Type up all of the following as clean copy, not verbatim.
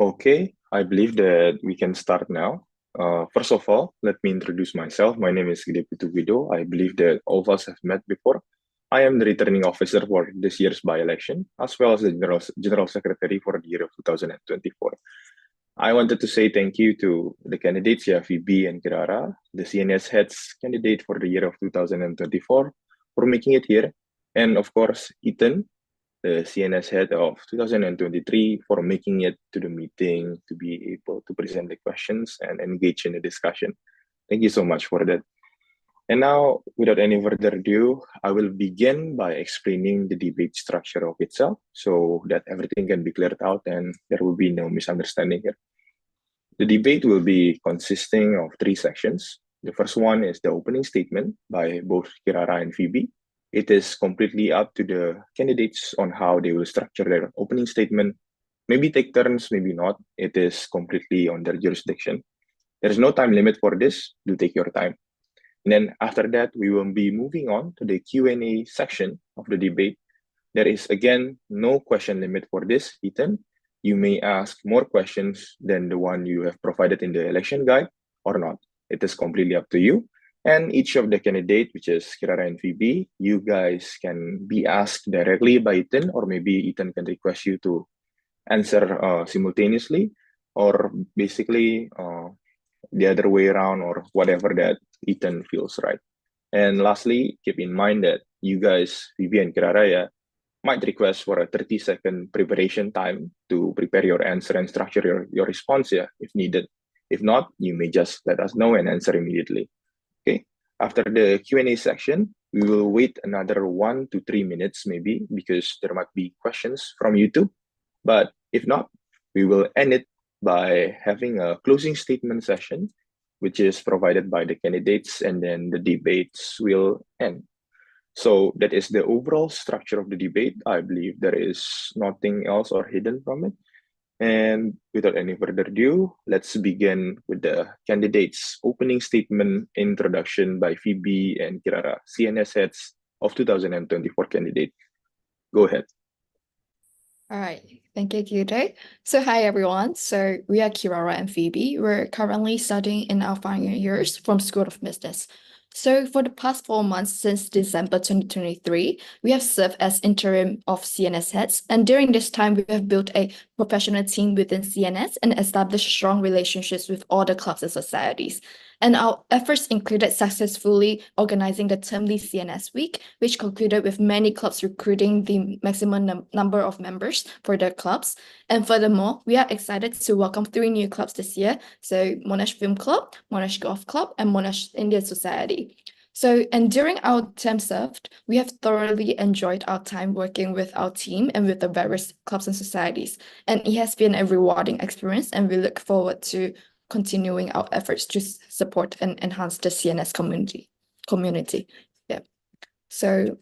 Okay, I believe that we can start now. First of all, let me introduce myself. My name is Gede Guido. I believe that all of us have met before. I am the returning officer for this year's by-election, as well as the General Secretary for the year of 2024. I wanted to say thank you to the candidates, VB and Kirara, the CNS heads candidate for the year of 2024, for making it here. And of course, Ethan, the CNS head of 2023, for making it to the meeting to be able to present the questions and engage in the discussion. Thank you so much for that. And now, without any further ado, I will begin by explaining the debate structure of itself so that everything can be cleared out and there will be no misunderstanding here. The debate will be consisting of three sections. The first one is the opening statement by both Kirara and Phoebe. It is completely up to the candidates on how they will structure their opening statement. Maybe take turns, maybe not. It is completely on their jurisdiction. There is no time limit for this. Do take your time. And then after that, we will be moving on to the Q&A section of the debate. There is, again, no question limit for this, Ethan. You may ask more questions than the one you have provided in the election guide or not. It is completely up to you. And each of the candidate, which is Kirara and Phoebe, you guys can be asked directly by Ethan, or maybe Ethan can request you to answer simultaneously, or basically the other way around, or whatever that Ethan feels right. And lastly, keep in mind that you guys, Phoebe and Kirara, might request for a 30-second preparation time to prepare your answer and structure your response if needed. If not, you may just let us know and answer immediately. Okay. After the Q&A section, we will wait another 1 to 3 minutes maybe because there might be questions from YouTube. But if not, we will end it by having a closing statement session, which is provided by the candidates, and then the debates will end. So that is the overall structure of the debate. I believe there is nothing else or hidden from it. And without any further ado, let's begin with the candidates' opening statement introduction by Phoebe and Kirara, CNS heads of 2024 candidate. Go ahead. All right, thank you, Gide. So hi, everyone. So we are Kirara and Phoebe. We're currently studying in our final years from School of Business. So for the past 4 months since December 2023, we have served as interim of CNS heads. And during this time, we have built a professional team within CNS and established strong relationships with all the clubs and societies. And our efforts included successfully organizing the termly CNS Week, which concluded with many clubs recruiting the maximum number of members for their clubs. And furthermore, we are excited to welcome 3 new clubs this year. So Monash Film Club, Monash Golf Club, and Monash Indian Society. So, and during our term served, we have thoroughly enjoyed our time working with our team and with the various clubs and societies. And it has been a rewarding experience, and we look forward to continuing our efforts to support and enhance the CNS community. Yeah. So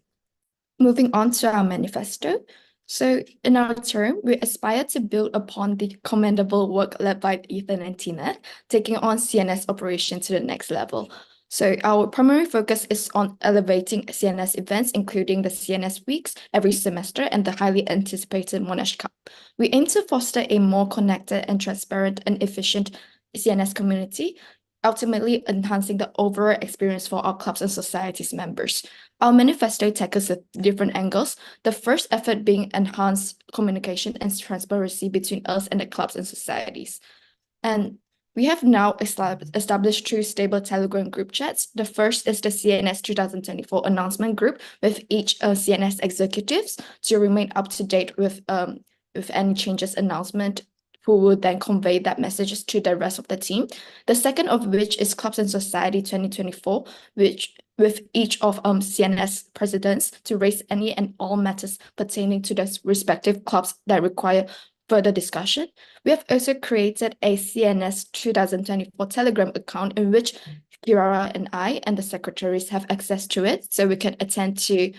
moving on to our manifesto. So in our term, we aspire to build upon the commendable work led by Ethan and Tina, taking on CNS operation to the next level. So our primary focus is on elevating CNS events, including the CNS weeks every semester and the highly anticipated Monash Cup. We aim to foster a more connected and transparent and efficient CNS community, ultimately enhancing the overall experience for our clubs and societies members. Our manifesto tackles the different angles, the first effort being enhanced communication and transparency between us and the clubs and societies. And we have now established 2 stable Telegram group chats. The first is the CNS 2024 announcement group with each CNS executives to remain up to date with any changes announcement, who will then convey that messages to the rest of the team. The second of which is Clubs and Society 2024, which with each of CNS presidents to raise any and all matters pertaining to the respective clubs that require further discussion. We have also created a CNS 2024 Telegram account in which Kirara and I and the secretaries have access to it, so we can attend to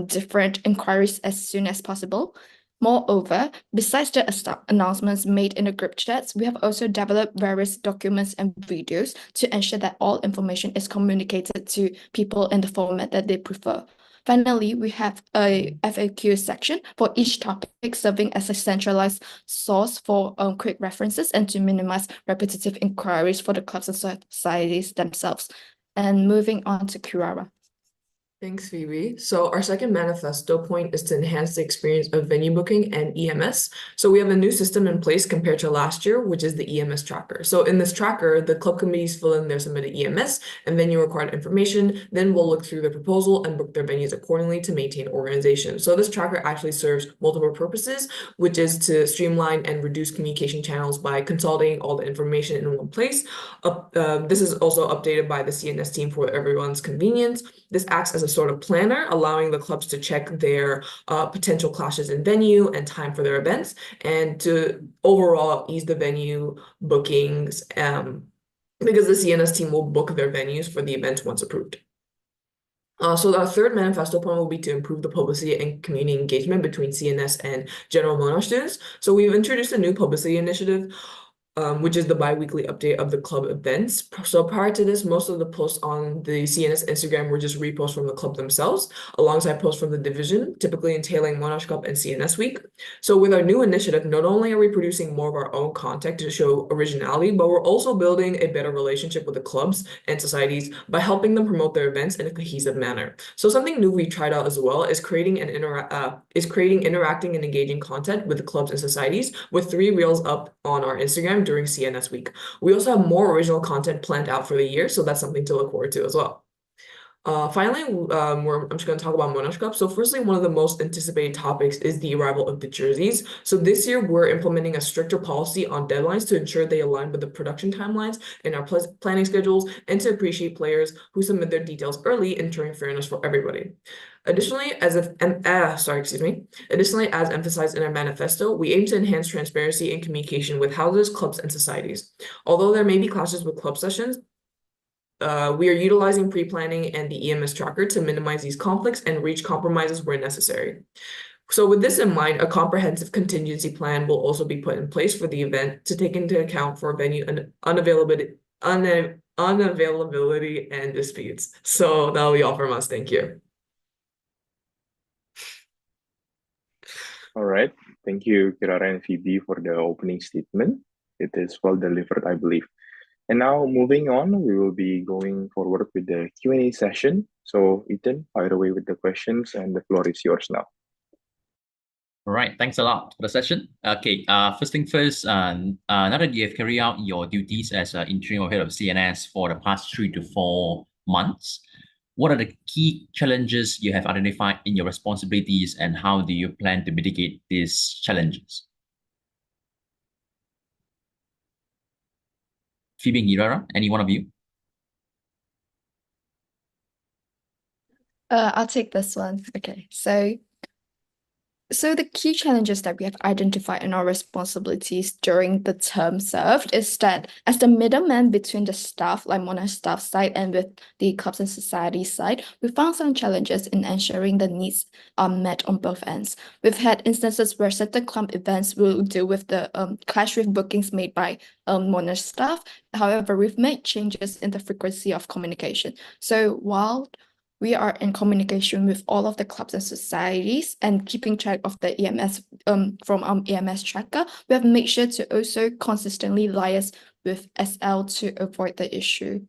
different inquiries as soon as possible. Moreover, besides the announcements made in the group chats, we have also developed various documents and videos to ensure that all information is communicated to people in the format that they prefer. Finally, we have a FAQ section for each topic, serving as a centralized source for quick references and to minimize repetitive inquiries for the clubs and societies themselves. And moving on to Kirara. Thanks, Phoebe. So our second manifesto point is to enhance the experience of venue booking and EMS. So we have a new system in place compared to last year, which is the EMS tracker. So in this tracker, the club committees fill in their submitted EMS and venue required information. Then we'll look through the proposal and book their venues accordingly to maintain organization. So this tracker actually serves multiple purposes, which is to streamline and reduce communication channels by consolidating all the information in one place. This is also updated by the CNS team for everyone's convenience. This acts as a sort of planner, allowing the clubs to check their potential clashes in venue and time for their events, and to overall ease the venue bookings because the CNS team will book their venues for the events once approved. So our third manifesto point will be to improve the publicity and community engagement between CNS and general Monash students. So we've introduced a new publicity initiative, which is the bi-weekly update of the club events. So prior to this, most of the posts on the CNS Instagram were just reposts from the club themselves, alongside posts from the division, typically entailing Monash Cup and CNS Week. So with our new initiative, not only are we producing more of our own content to show originality, but we're also building a better relationship with the clubs and societies by helping them promote their events in a cohesive manner. So something new we tried out as well is creating interacting and engaging content with the clubs and societies, with 3 reels up on our Instagram during CNS Week. We also have more original content planned out for the year, so that's something to look forward to as well. Finally, I'm just going to talk about Monash Cup. So firstly, one of the most anticipated topics is the arrival of the jerseys. So this year, we're implementing a stricter policy on deadlines to ensure they align with the production timelines in our planning schedules, and to appreciate players who submit their details early, ensuring fairness for everybody. Additionally, as emphasized in our manifesto, we aim to enhance transparency and communication with houses, clubs, and societies. Although there may be clashes with club sessions, we are utilizing pre-planning and the EMS tracker to minimize these conflicts and reach compromises where necessary. So with this in mind, a comprehensive contingency plan will also be put in place for the event to take into account for venue unavailability and disputes. So that'll be all from us. Thank you. All right. Thank you, Kirara and Phoebe, for the opening statement. It is well delivered, I believe. And now moving on, we will be going forward with the Q&A session. So Ethan, fire away with the questions and the floor is yours now. All right, thanks a lot for the session. Okay, first thing first, now that you have carried out your duties as interim head of CNS for the past 3 to 4 months, what are the key challenges you have identified in your responsibilities, and how do you plan to mitigate these challenges? Phoebe and Kirara, any one of you? I'll take this one. Okay, so the key challenges that we have identified in our responsibilities during the term served is that as the middleman between the staff, like Monash staff side, and with the clubs and society side, we found some challenges in ensuring the needs are met on both ends. We've had instances where certain club events will deal with the clash with bookings made by Monash staff. However, we've made changes in the frequency of communication. So while we are in communication with all of the clubs and societies and keeping track of the EMS from our EMS tracker, we have made sure to also consistently liaise with SL to avoid the issue.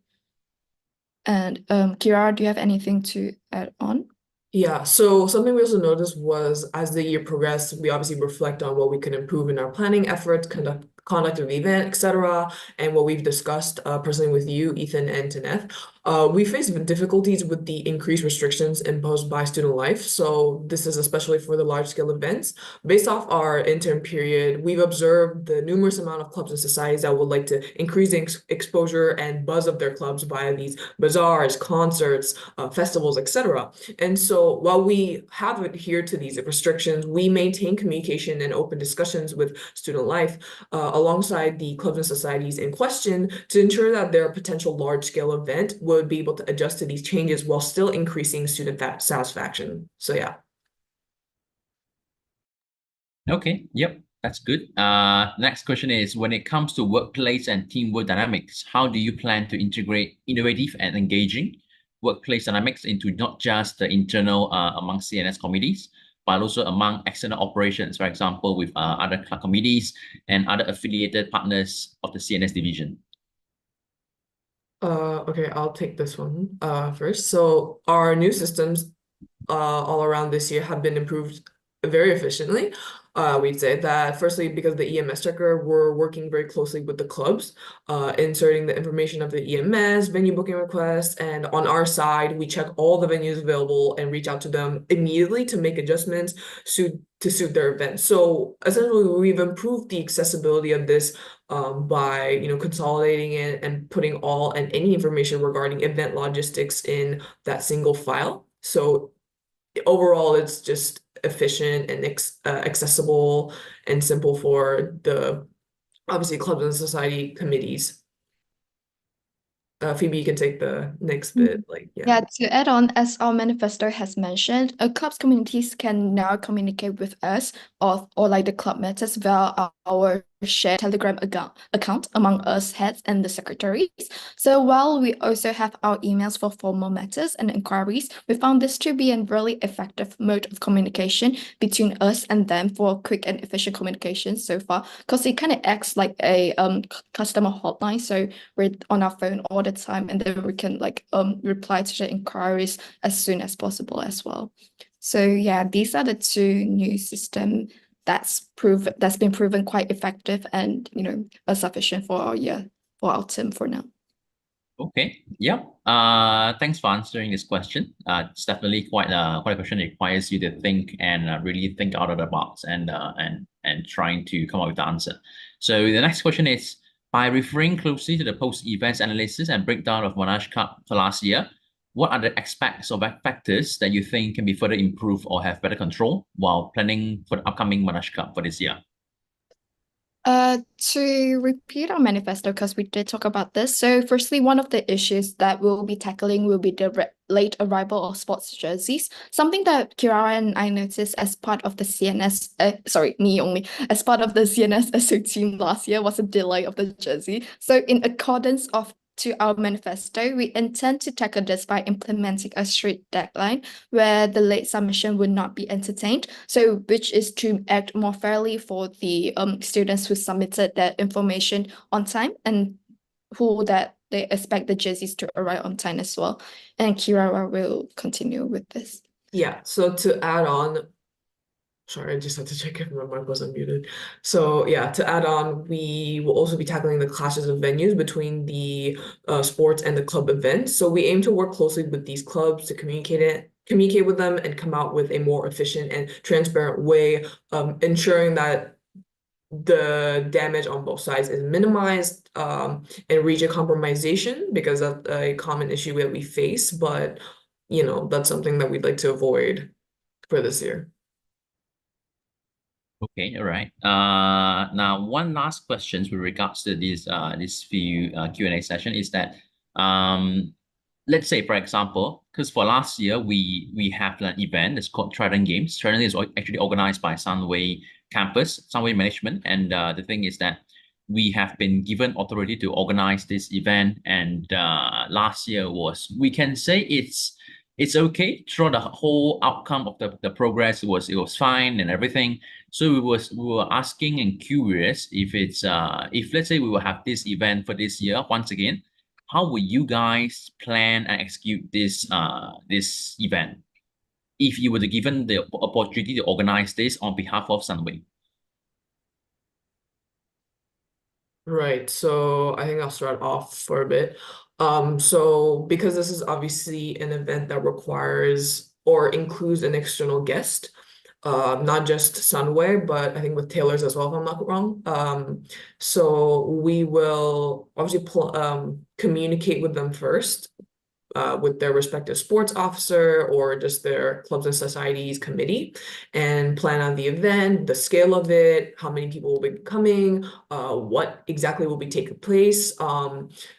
And Kirara, do you have anything to add on? Yeah, so something we also noticed was as the year progressed, we obviously reflect on what we can improve in our planning efforts, conduct of the event, etc., and what we've discussed personally with you, Ethan and Taneth. We face difficulties with the increased restrictions imposed by student life. So this is especially for the large-scale events. Based off our intern period, we've observed the numerous amount of clubs and societies that would like to increase exposure and buzz of their clubs via these bazaars, concerts, festivals, etc. And so while we have adhered to these restrictions, we maintain communication and open discussions with student life alongside the clubs and societies in question to ensure that their potential large-scale event would be able to adjust to these changes while still increasing student satisfaction. So yeah. Okay, yep, that's good. Next question is, when it comes to workplace and teamwork dynamics, how do you plan to integrate innovative and engaging workplace dynamics into not just the internal among CNS committees, but also among external operations, for example, with other committees and other affiliated partners of the CNS division? Okay, I'll take this one first. So our new systems all around this year have been improved very efficiently. We'd say that firstly, because the EMS checker, we're working very closely with the clubs, inserting the information of the EMS, venue booking requests, and on our side, we check all the venues available and reach out to them immediately to make adjustments to suit their event. So essentially, we've improved the accessibility of this by consolidating it and putting all and any information regarding event logistics in that single file. So overall, it's just efficient and accessible and simple for the obviously clubs and society committees. Phoebe, you can take the next bit. Yeah, to add on, as our manifesto has mentioned, clubs communities can now communicate with us or like the club matters via our shared Telegram account among us heads and the secretaries. So while we also have our emails for formal matters and inquiries, we found this to be a really effective mode of communication between us and them for quick and efficient communication so far, because it kind of acts like a customer hotline. So we're on our phone all the time, and then we can reply to the inquiries as soon as possible as well. So yeah, these are the two new systems that's been proven quite effective and sufficient for our team for now. Okay. Yep. Thanks for answering this question. It's definitely quite a question that requires you to think and really think out of the box and trying to come up with the answer. So the next question is, by referring closely to the post-events analysis and breakdown of Monash Cup for last year, what are the aspects or factors that you think can be further improved or have better control while planning for the upcoming Monash Cup for this year? To repeat our manifesto, because we did talk about this. So firstly, one of the issues that we'll be tackling will be the late arrival of sports jerseys. Something that Kirara and I noticed as part of the CNS, as part of the CNS SO team last year was a delay of the jersey. So in accordance to our manifesto, we intend to tackle this by implementing a strict deadline where the late submission would not be entertained. So which is to act more fairly for the students who submitted their information on time and who that they expect the jerseys to arrive on time as well. And Kirara will continue with this. Yeah, so to add on, sorry, I just had to check if my mic wasn't muted. So yeah, to add on, we will also be tackling the clashes of venues between the sports and the club events. So we aim to work closely with these clubs to communicate with them and come out with a more efficient and transparent way, ensuring that the damage on both sides is minimized and reach a compromisation, because that's a common issue that we face, but that's something that we'd like to avoid for this year. Okay, all right. Now one last question with regards to this few Q&A session is that let's say, for example, because for last year we have an event that's called Trident Games. Trident is actually organized by Sunway Campus, Sunway Management, and the thing is that we have been given authority to organize this event, and last year we can say it's okay. Throughout the whole outcome of the progress, it was fine and everything. So we were asking and curious if if let's say we will have this event for this year once again, how will you guys plan and execute this event if you were given the opportunity to organize this on behalf of Sunway? Right, so I think I'll start off for a bit. So because this is obviously an event that requires or includes an external guest, not just Sunway, but I think with Taylor's as well, if I'm not wrong. So we will obviously communicate with them first, with their respective sports officer or just their clubs and societies committee, and plan on the event, the scale of it, how many people will be coming, what exactly will be taking place,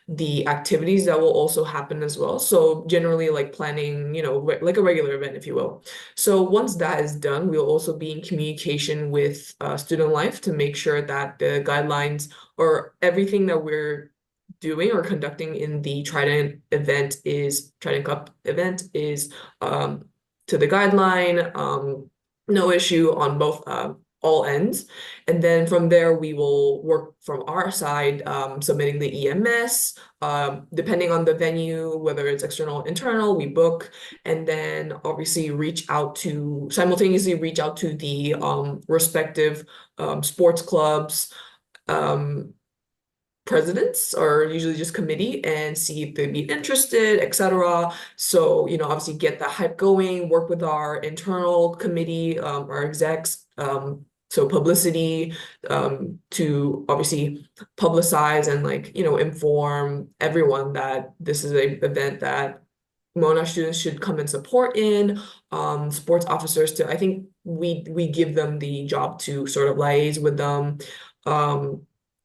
the activities that will also happen as well. So generally like planning, like a regular event, if you will. So once that is done, we'll also be in communication with Student Life to make sure that the guidelines or everything that we're doing or conducting in the Trident Cup event is to the guideline, no issue on both all ends. And then from there, we will work from our side, submitting the EMS, depending on the venue, whether it's external, internal, we book, and then obviously simultaneously reach out to the respective sports clubs, presidents, or usually just committee, and see if they'd be interested, etc. So, obviously get the hype going, work with our internal committee, our execs, so publicity, to obviously publicize and inform everyone that this is a event that Monash students should come and support in. Sports officers I think we give them the job to sort of liaise with them.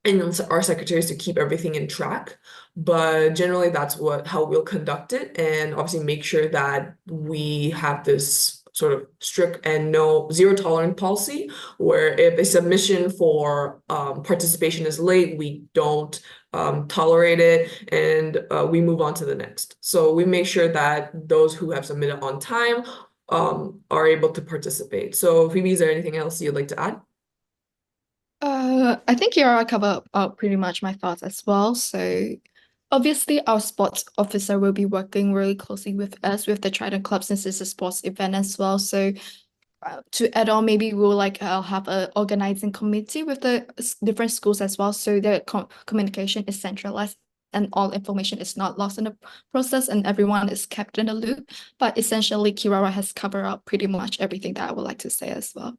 And our secretaries to keep everything in track. But generally that's how we'll conduct it, and obviously make sure that we have this sort of strict and no zero tolerance policy, where if a submission for participation is late, we don't tolerate it, and we move on to the next. So we make sure that those who have submitted on time are able to participate. So Phoebe, is there anything else you'd like to add? I think Yara covered pretty much my thoughts as well. So obviously our sports officer will be working really closely with us with the Trident Club, since it's a sports event as well. So to add on, maybe we'll have a organizing committee with the different schools as well, so the communication is centralized and all information is not lost in the process and everyone is kept in the loop. But essentially, Kirara has covered up pretty much everything that I would like to say as well.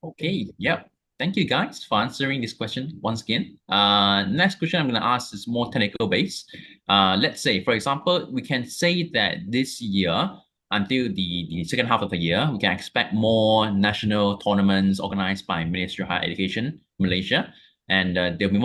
Okay, yep. Thank you guys for answering this question once again. Next question I'm going to ask is more technical based. Let's say, for example, we can say that this year, until the second half of the year, we can expect more national tournaments organized by Ministry of Higher Education, Malaysia. And there'll be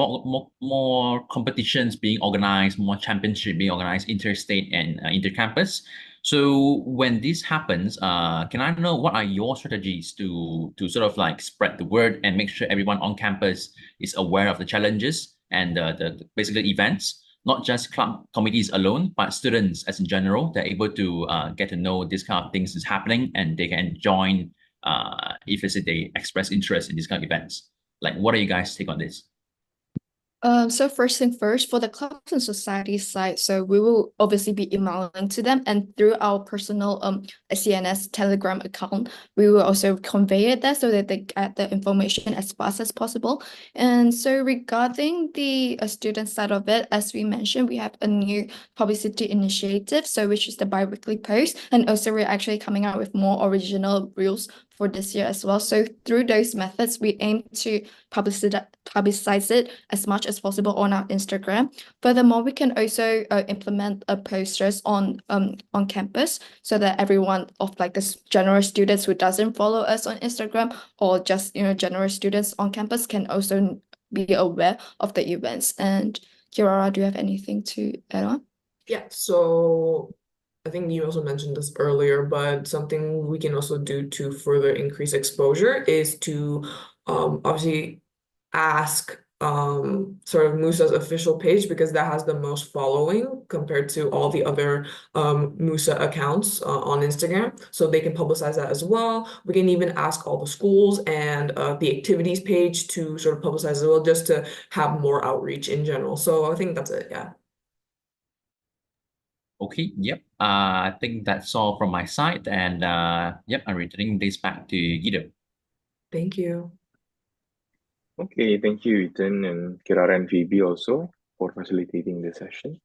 more competitions being organized, more championships being organized interstate and intercampus. So when this happens, can I know what are your strategies to sort of like spread the word and make sure everyone on campus is aware of the challenges and the basically events, not just club committees alone, but students as in general, they're able to get to know this kind of things is happening and they can join if they express interest in these kind of events. Like, what are you guys' take on this? So first thing first, for the clubs and society side, so we will obviously be emailing to them, and through our personal CNS Telegram account, we will also convey it there so that they get the information as fast as possible. And so regarding the student side of it, as we mentioned, we have a new publicity initiative, so which is the bi-weekly post, and also we're actually coming out with more original reels for this year as well. So through those methods, we aim to publicize it as much as possible on our Instagram. Furthermore, we can also implement posters on campus, so that everyone of like the general students who doesn't follow us on Instagram, or just general students on campus, can also be aware of the events. And Kirara, do you have anything to add on? Yeah, so I think you also mentioned this earlier, but something we can also do to further increase exposure is to obviously ask sort of MUSA's official page, because that has the most following compared to all the other MUSA accounts on Instagram. So they can publicize that as well. We can even ask all the schools and the activities page to sort of publicize as well, just to have more outreach in general. So I think that's it, yeah. Okay, yep. I think that's all from my side. And yep, I'm returning this back to Guido. Thank you. Okay, thank you, Ethan and Kirara and Phoebe also for facilitating the session.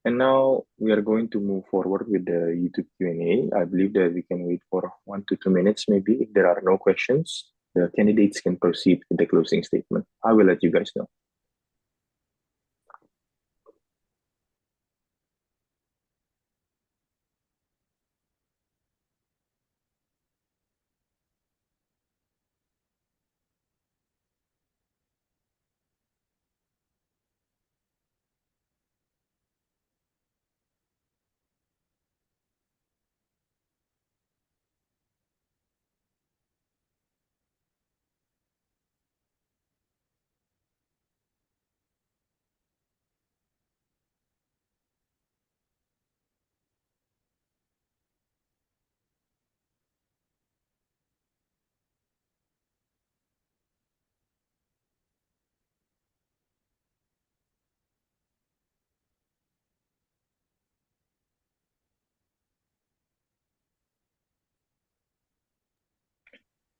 And now we are going to move forward with the YouTube Q&A. I believe that we can wait for 1 to 2 minutes maybe. If there are no questions, the candidates can proceed with the closing statement. I will let you guys know.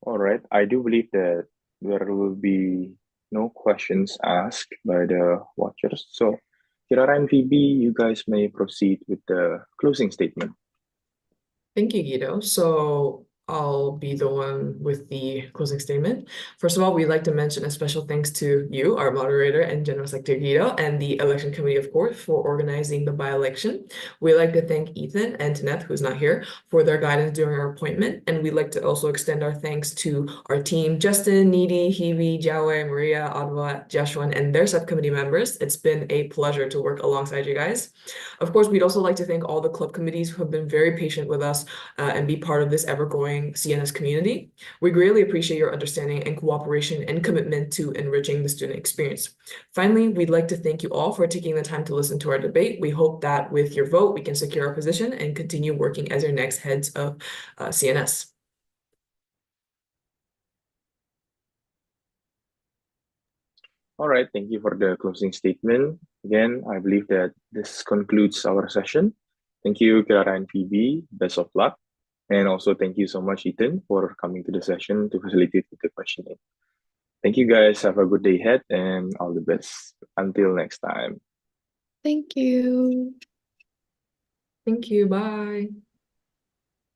All right. I do believe that there will be no questions asked by the watchers. So, Kirara and Phoebe, you guys may proceed with the closing statement. Thank you, Guido. So I'll be the one with the closing statement. First of all, we'd like to mention a special thanks to you, our moderator and General Secretary Guido, and the election committee, of course, for organizing the by-election. We'd like to thank Ethan and Taneth, who's not here, for their guidance during our appointment. And we'd like to also extend our thanks to our team, Justin, Needy, Hebe, Jawe, Maria, Adwa, Joshua, and their subcommittee members. It's been a pleasure to work alongside you guys. Of course, we'd also like to thank all the club committees who have been very patient with us and be part of this ever-growing CNS community. We greatly appreciate your understanding and cooperation and commitment to enriching the student experience. Finally, we'd like to thank you all for taking the time to listen to our debate. We hope that with your vote, we can secure our position and continue working as your next heads of CNS. All right. Thank you for the closing statement. Again, I believe that this concludes our session. Thank you, Kirara and Phoebe. Best of luck. And also thank you so much, Ethan, for coming to the session to facilitate with the questioning. Thank you guys. Have a good day ahead and all the best. Until next time. Thank you. Thank you. Bye.